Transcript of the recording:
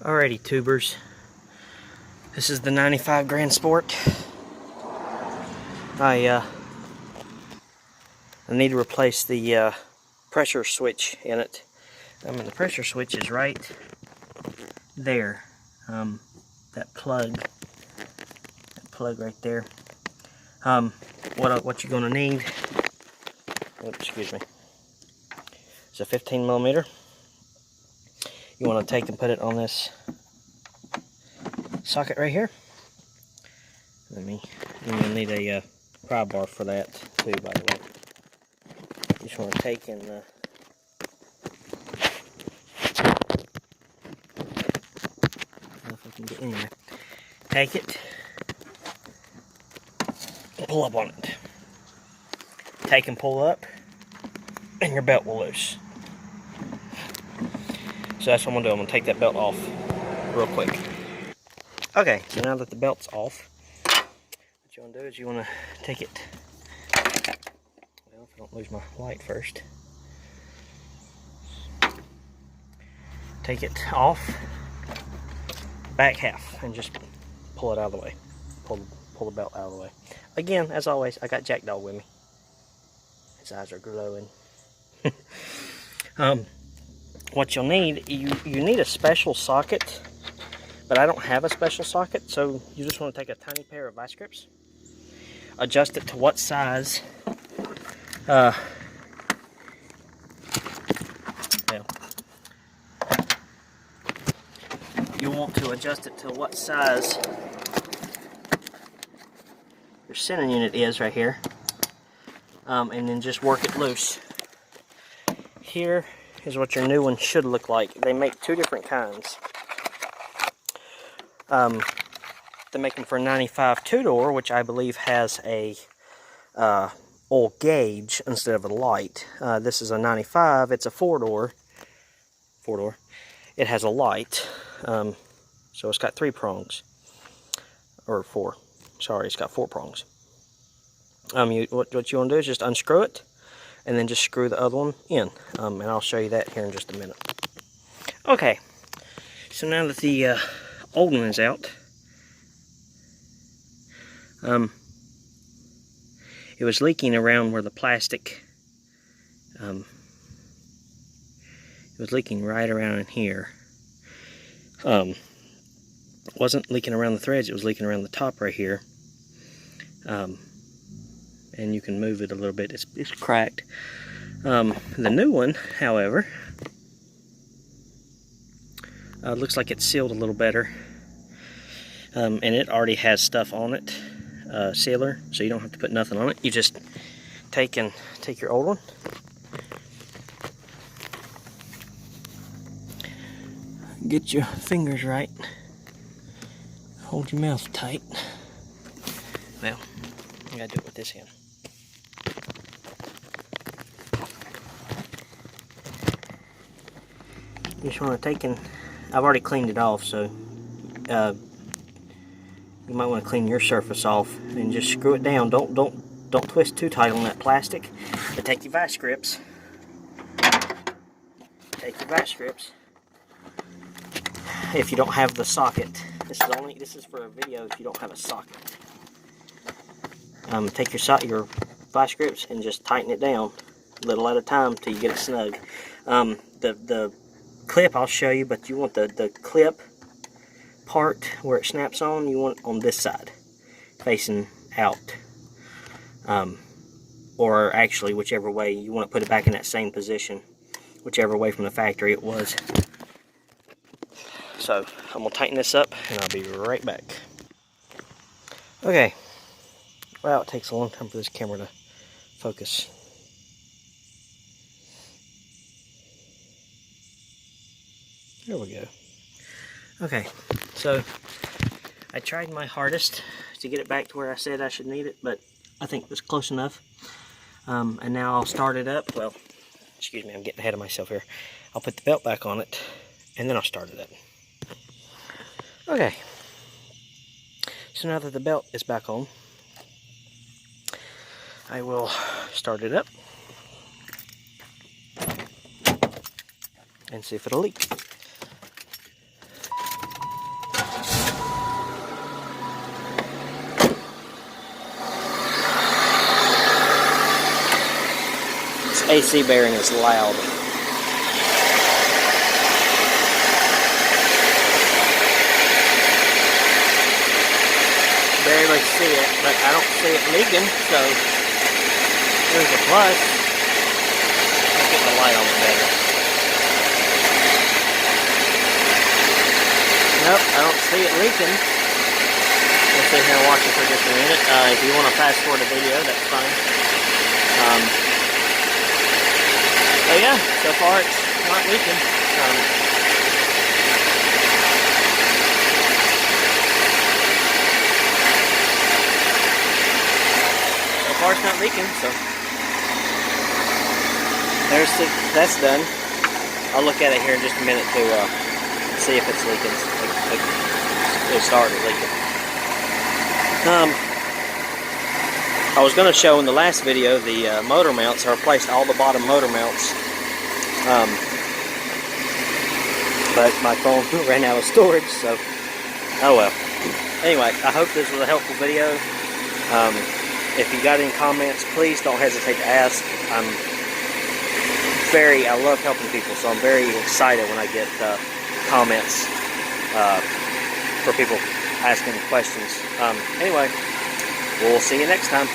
Alrighty, tubers. This is the 95 Grand Sport. I need to replace the pressure switch in it. And the pressure switch is right there. That plug right there. What you're gonna need? Oops, excuse me. It's a 15 millimeter. You want to take and put it on this socket right here. You're gonna need a pry bar for that too, by the way. You just want to take and if I can get in there. Take it and pull up on it. Take and pull up, and your belt will loose. So that's what I'm gonna do. I'm gonna take that belt off real quick. Okay, so now that the belt's off, what you wanna do is you wanna take it. Well, if I don't lose my light first. Take it off, back half, and just pull it out of the way. Pull the belt out of the way. Again, as always, I got Jack Dog with me. His eyes are glowing. What you'll need, you need a special socket, but I don't have a special socket, so you just want to take a tiny pair of vice grips, adjust it to what size, you want to adjust it to what size your center unit is right here, and then just work it loose. Here is what your new one should look like. They make two different kinds. They make them for a 95 two-door, which I believe has a oil gauge instead of a light. This is a 95. It's a four-door. It has a light, so it's got 3 prongs, or 4. Sorry, it's got 4 prongs. What you want to do is just unscrew it, and then just screw the other one in, and I'll show you that here in just a minute. Okay, so now that the old one is out, it was leaking around where the plastic, it was leaking right around in here. It wasn't leaking around the threads, it was leaking around the top right here. And you can move it a little bit. It's cracked. The new one, however, looks like it's sealed a little better, and it already has stuff on it, sealer, so you don't have to put nothing on it. You just take your old one, get your fingers right, hold your mouth tight. Well, I gotta do it with this hand. You just want to take and, I've already cleaned it off, so you might want to clean your surface off and just screw it down. Don't twist too tight on that plastic. But take your vice grips. If you don't have the socket. This is for a video if you don't have a socket. Take your vice grips and just tighten it down a little at a time till you get it snug. The clip I'll show you, but you want the clip part where it snaps on, you want it on this side, facing out. Or actually, whichever way, you want to put it back in that same position, whichever way from the factory it was. So, I'm going to tighten this up, and I'll be right back. Okay. Wow, it takes a long time for this camera to focus. There we go. Okay, so I tried my hardest to get it back to where I said I should need it, but I think it was close enough. And now I'll start it up. Well, excuse me, I'm getting ahead of myself here. I'll put the belt back on it, and then I'll start it up. Okay, so now that the belt is back on, I will start it up and see if it'll leak. AC bearing is loud. Barely see it, but I don't see it leaking, so there's a plus. Let's get the light on it better. Nope, I don't see it leaking. We'll sit here and watch it for just a minute. If you want to fast forward the video, that's fine. So yeah, so far it's not leaking. So far it's not leaking, so that's done. I'll look at it here in just a minute to see if it's leaking. It started leaking. I was going to show in the last video the motor mounts. I replaced all the bottom motor mounts, but my phone ran out of storage, so oh well. Anyway, I hope this was a helpful video. If you got any comments, please don't hesitate to ask. I love helping people, so I'm very excited when I get comments for people asking questions. Anyway, we'll see you next time.